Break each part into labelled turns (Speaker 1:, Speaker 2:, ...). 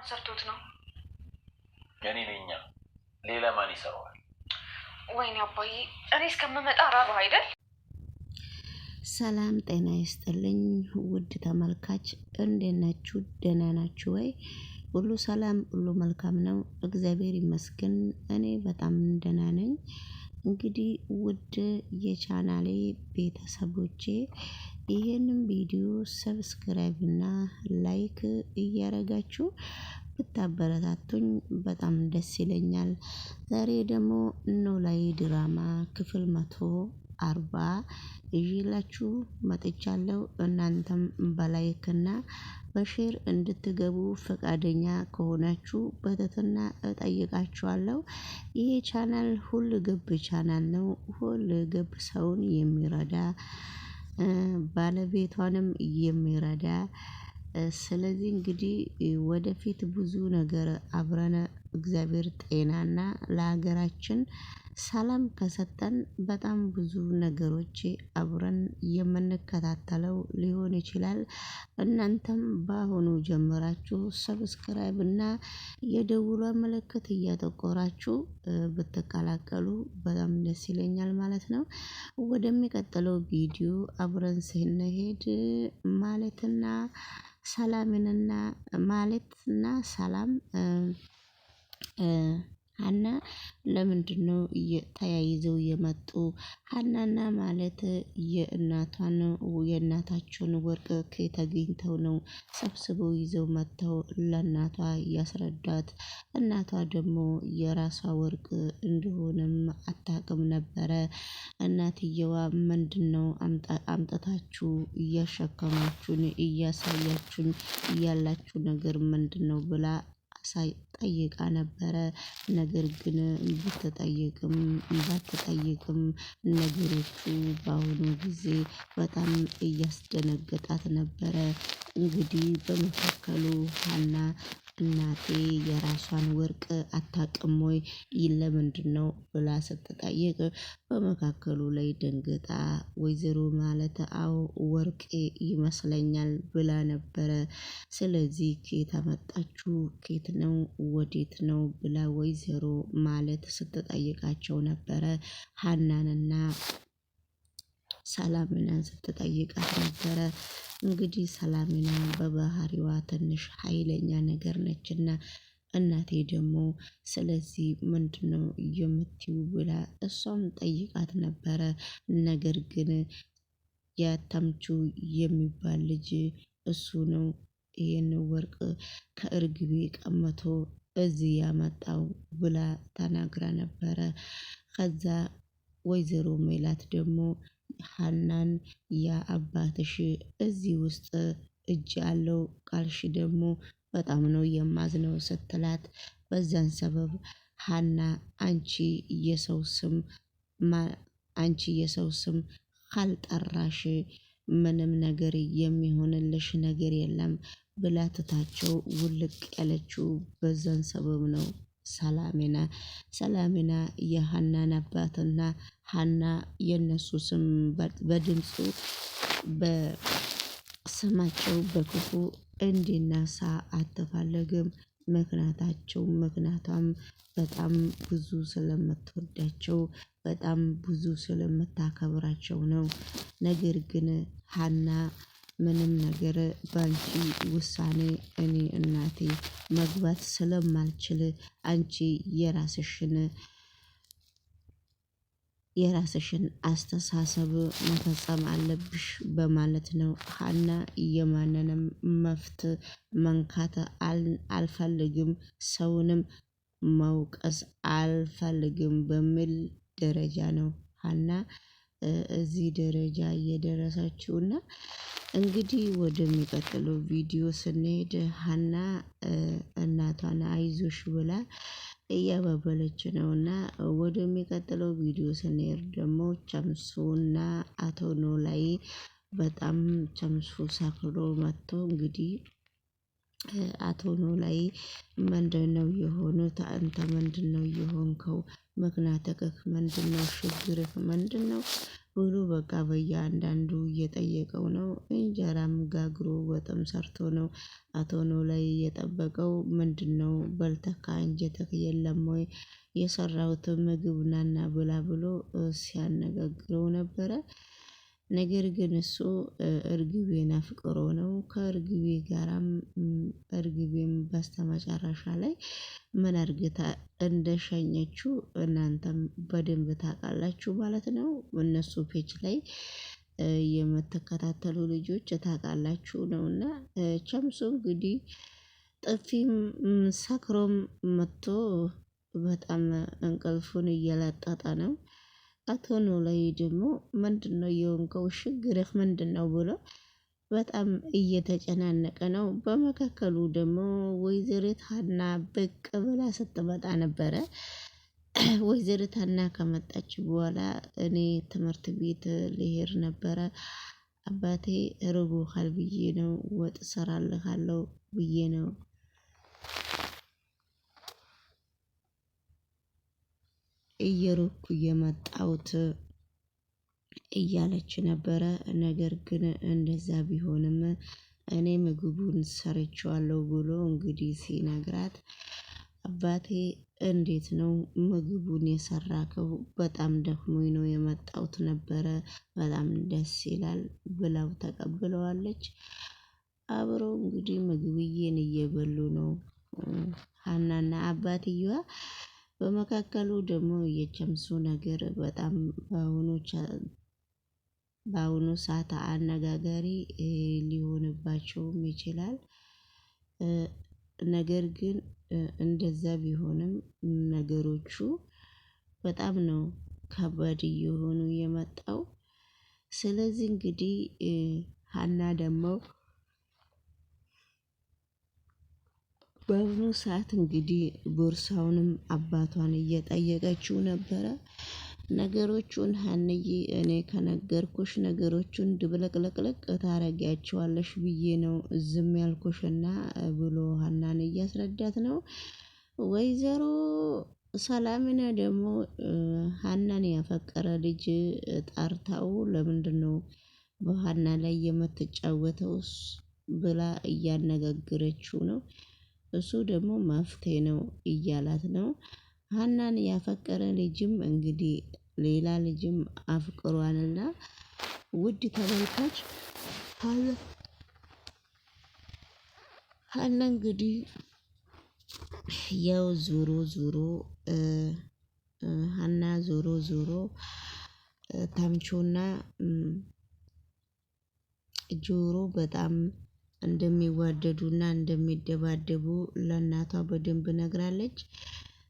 Speaker 1: ሰርቶት ነው?
Speaker 2: የኔ ነኛ ሌላ ማን ይሰራዋል?
Speaker 1: ወይኔ አባዬ እኔ እስከምመጣ ራበህ አይደል?
Speaker 3: ሰላም ጤና ይስጥልኝ ውድ ተመልካች፣ እንዴት ናችሁ? ደህና ናችሁ ወይ? ሁሉ ሰላም ሁሉ መልካም ነው፣ እግዚአብሔር ይመስገን። እኔ በጣም ደህና ነኝ። እንግዲህ ውድ የቻናሌ ቤተሰቦቼ ይሄንን ቪዲዮ ሰብስክራይብ እና ላይክ እያረጋችሁ ብታበረታቱኝ በጣም ደስ ይለኛል። ዛሬ ደግሞ ኖላዊ ድራማ ክፍል 140 ይዤላችሁ መጥቻለሁ። እናንተም በላይክ እና በሼር እንድትገቡ ፈቃደኛ ከሆናችሁ በትህትና እጠይቃችኋለሁ። ይሄ ቻናል ሁሉ ገብ ቻናል ነው። ሁሉ ገብ ሰውን የሚረዳ ባለቤቷንም የሚረዳ። ስለዚህ እንግዲህ ወደፊት ብዙ ነገር አብረን እግዚአብሔር ጤናና ለሀገራችን ሰላም ከሰጠን በጣም ብዙ ነገሮች አብረን የምንከታተለው ሊሆን ይችላል። እናንተም በአሁኑ ጀምራችሁ ሰብስክራይብ እና የደውሏ ምልክት እያጠቆራችሁ ብትቀላቀሉ በጣም ደስ ይለኛል ማለት ነው። ወደሚቀጥለው ቪዲዮ አብረን ስንሄድ ማለትና ሰላም ሀና ለምንድነው ተያይዘው የመጡ? ሀናና ማለት የእናታቸውን ወርቅ ከየት አግኝተው ነው ሰብስበው ይዘው መጥተው ለእናቷ ያስረዳት? እናቷ ደግሞ የራሷ ወርቅ እንደሆነም አታውቅም ነበረ። እናትየዋ ምንድነው አምጥታችሁ እያሸከማችሁን እያሳያችሁን ያላችሁ ነገር ምንድነው ብላ ጠይቃ ነበረ። ነገር ግን ብትጠይቅም ባትጠይቅም ነገሮቹ በአሁኑ ጊዜ በጣም እያስደነገጣት ነበረ። እንግዲህ በመካከሉ ሀና እናቴ የራሷን ወርቅ አታውቅም ወይ ለምንድነው ብላ ስትጠይቅ በመካከሉ ላይ ደንግጣ ወይዘሮ ማለት አዎ ወርቄ ይመስለኛል ብላ ነበረ። ስለዚህ ከየት አመጣችሁ? ከየት ነው? ወዴት ነው? ብላ ወይዘሮ ማለት ስትጠይቃቸው ነበረ። ሀናንና ሰላምናን ስትጠይቃት ነበረ። እንግዲህ ሰላምና በባህሪዋ ትንሽ ኃይለኛ ነገር ነችና እናቴ ደግሞ ስለዚህ ምንድነው የምትይው ብላ እሷም ጠይቃት ነበረ። ነገር ግን ያተምቹ የሚባል ልጅ እሱ ነው ይሄን ወርቅ ከእርግቤ ቀምቶ እዚህ ያመጣው ብላ ተናግራ ነበረ። ከዛ ወይዘሮ ሜላት ደግሞ ሀናን የአባትሽ እዚህ ውስጥ እጅ አለው ቃልሽ ደግሞ በጣም ነው የማዝነው ስትላት፣ በዛን ሰበብ ሀና አንቺ የሰው ስም ካልጠራሽ ምንም ነገር የሚሆንልሽ ነገር የለም ብላ ትታቸው ውልቅ ያለችው በዛን ሰበብ ነው። ሰላሜና የሀናን አባትና ሀና የነሱ ስም በድምፁ በስማቸው በክፉ እንዲነሳ አትፈልግም። ምክንያቷም በጣም ብዙ ስለምትወዳቸው በጣም ብዙ ስለምታከብራቸው ነው። ነገር ግን ሀና ምንም ነገር ባንቺ ውሳኔ እኔ እናቴ መግባት ስለማልችል አንቺ የራስሽን አስተሳሰብ መፈጸም አለብሽ በማለት ነው። ሀና የማንንም መፍት መንካት አልፈልግም፣ ሰውንም መውቀስ አልፈልግም በሚል ደረጃ ነው ሀና እዚህ ደረጃ እየደረሰችውና እንግዲህ ወደሚቀጥለው ቪዲዮ ስንሄድ ሀና እናቷን አይዞሽ ብላ እያባበለች ነውና ወደሚቀጥለው ቪዲዮ ስንሄድ ደግሞ ቸምሱና አቶ ኖላዊ በጣም ቸምሱ ሰክሮ መጥቶ እንግዲህ አቶ ኖላዊ ምንድነው የሆኑት? አንተ ምንድነው የሆንከው? ምክንያትህ ምንድነው? ችግርህ ምንድነው? ብሎ በቃ በየአንዳንዱ እየጠየቀው ነው። እንጀራም ጋግሮ ወጥም ሰርቶ ነው አቶ ኖላዊ የጠበቀው። ምንድን ነው በልተህ ከአንጀትህ የለም ወይ የሰራሁት ምግብ ናና ብላ ብሎ ሲያነጋግረው ነበረ። ነገር ግን እሱ እርግቤን አፍቅሮ ነው። ከእርግቤ ጋራም እርግቤም በስተመጨረሻ ላይ ምን አርግታ እንደሸኘችው እናንተም በደንብ ታውቃላችሁ ማለት ነው። እነሱ ፔጅ ላይ የምትከታተሉ ልጆች ታውቃላችሁ ነውና ቸምሱ እንግዲህ ጥፊም ሰክሮም መጥቶ በጣም እንቅልፉን እየለጠጠ ነው። አቶ ኖላዊ ደግሞ ምንድነው የሆንከው ችግርህ ምንድነው ብሎ በጣም እየተጨናነቀ ነው። በመካከሉ ደግሞ ወይዘሪት ሀና ብቅ ብላ ስትመጣ ነበረ። ወይዘሪት ሀና ከመጣች በኋላ እኔ ትምህርት ቤት ልሄድ ነበረ፣ አባቴ ርቦሃል ብዬ ነው ወጥ ሰራልሃለሁ ብዬ ነው እየሮኩ የመጣሁት እያለች ነበረ። ነገር ግን እንደዛ ቢሆንም እኔ ምግቡን ሰርቼዋለሁ ብሎ እንግዲህ ሲነግራት አባቴ እንዴት ነው ምግቡን የሰራከው? በጣም ደክሞኝ ነው የመጣሁት ነበረ፣ በጣም ደስ ይላል ብላው ተቀብለዋለች። አብረው እንግዲህ ምግብዬን እየበሉ ነው ሀናና አባትየዋ። በመካከሉ ደግሞ የቸምሱ ነገር በጣም በአሁኑ ሰዓት አነጋጋሪ ሊሆንባቸውም ይችላል። ነገር ግን እንደዛ ቢሆንም ነገሮቹ በጣም ነው ከባድ እየሆኑ የመጣው። ስለዚህ እንግዲህ ሀና ደግሞ በአሁኑ ሰዓት እንግዲህ ቦርሳውንም አባቷን እየጠየቀችው ነበረ። ነገሮቹን ሀንዬ እኔ ከነገርኩሽ ነገሮቹን ድብለቅለቅለቅ ታረጊያቸዋለሽ ብዬ ነው ዝም ያልኩሽና ብሎ ሀናን እያስረዳት ነው። ወይዘሮ ሰላምነ ደግሞ ሀናን ያፈቀረ ልጅ ጠርታው ለምንድን ነው በሀና ላይ የምትጫወተውስ ብላ እያነጋገረችው ነው። እሱ ደግሞ መፍትሄ ነው እያላት ነው። ሀናን ያፈቀረ ልጅም እንግዲህ ሌላ ልጅም አፍቅሯልና ውድ ተመልካች ሀና እንግዲህ ያው ዞሮ ዞሮ ሀና ዞሮ ዞሮ ተምቹና ጆሮ በጣም እንደሚዋደዱና እንደሚደባደቡ ለእናቷ በደንብ ነግራለች።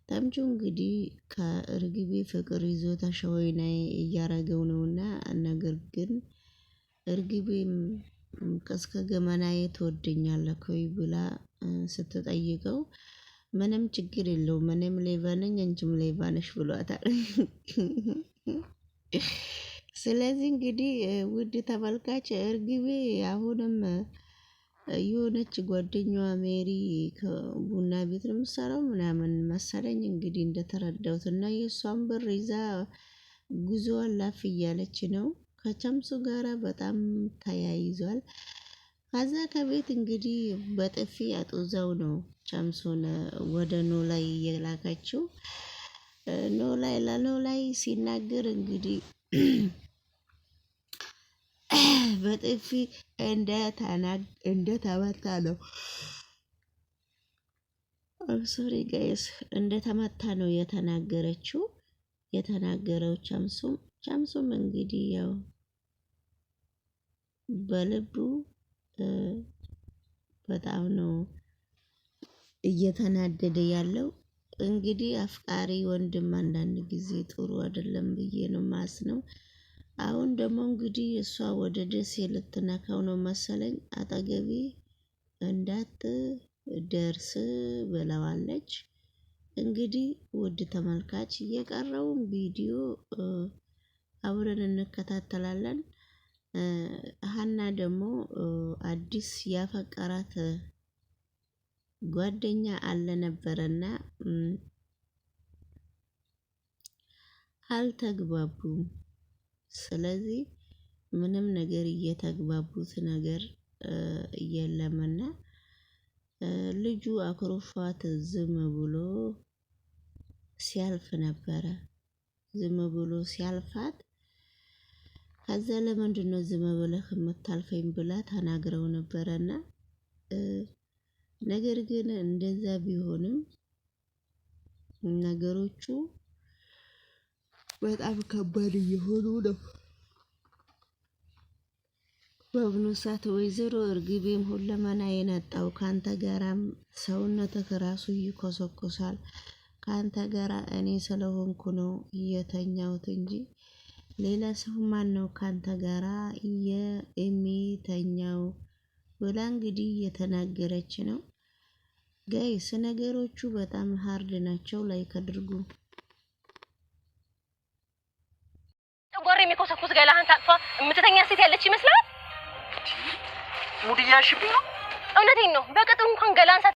Speaker 3: ተምቹ እንግዲህ ከእርግቤ ፍቅር ይዞ ተሸወይናይ እያረገው ነውና ነገር ግን እርግቤም እስከ ገመናዬ ትወደኛለህ ወይ ብላ ስትጠይቀው ምንም ችግር የለውም እኔም ሌባ ነኝ አንቺም ሌባ ነሽ ብሏታል። ስለዚህ እንግዲህ ውድ ተመልካች እርግቤ አሁንም የሆነች ጓደኛዋ ሜሪ ከቡና ቤት ነው የምትሰራው ምናምን መሰለኝ እንግዲህ እንደተረዳሁት እና የእሷን ብር ይዛ ጉዞዋን ላፍ እያለች ነው። ከቸምሱ ጋራ በጣም ተያይዟል። ከዛ ከቤት እንግዲህ በጥፊ አጦዛው ነው ቸምሱን ወደ ኖላዊ የላከችው። ኖላዊ ሲናገር እንግዲህ በጥፊ እንደተመታ ነው። ሶሪ ጋይስ እንደተመታ ነው የተናገረው ቸምሱም እንግዲህ ያው በልቡ በጣም ነው እየተናደደ ያለው። እንግዲህ አፍቃሪ ወንድም አንዳንድ ጊዜ ጥሩ አይደለም ብዬ ነው ማስነው። አሁን ደግሞ እንግዲህ እሷ ወደ ደሴ ልትነካው ነው መሰለኝ። አጠገቤ እንዳትደርስ ብለዋለች። እንግዲህ ውድ ተመልካች የቀረውን ቪዲዮ አብረን እንከታተላለን። ሀና ደግሞ አዲስ ያፈቀራት ጓደኛ አለ ነበረና አልተግባቡም። ስለዚህ ምንም ነገር እየተግባቡት ነገር የለምና ልጁ አኩርፏት ዝም ብሎ ሲያልፍ ነበረ። ዝም ብሎ ሲያልፋት ከዛ ለምንድነው ዝም ብለህ የምታልፈኝ ብላ ተናግረው ነበረና ነገር ግን እንደዛ ቢሆንም ነገሮቹ በጣም ከባድ እየሆኑ ነው። በአሁኑ ሰዓት ወይዘሮ እርግቤም ሁለመና የነጣው ካንተ ጋራም ሰውነትህ ራሱ ይኮሰኮሳል። ካንተ ጋራ እኔ ስለሆንኩ ነው የተኛሁት እንጂ ሌላ ሰው ማን ነው ካንተ ጋራ የሚተኛው ብላ እንግዲህ እየተናገረች ነው። ጋይስ ነገሮቹ በጣም ሃርድ ናቸው። ላይክ አድርጉ።
Speaker 4: ጨጓራ የሚኮሰኩስ ገላህን ታቅፋ የምትተኛ ሴት ያለች ይመስላል።
Speaker 2: ሙድያሽብኝ ነው።
Speaker 4: እውነቴን ነው። በቅጡ እንኳን ገላን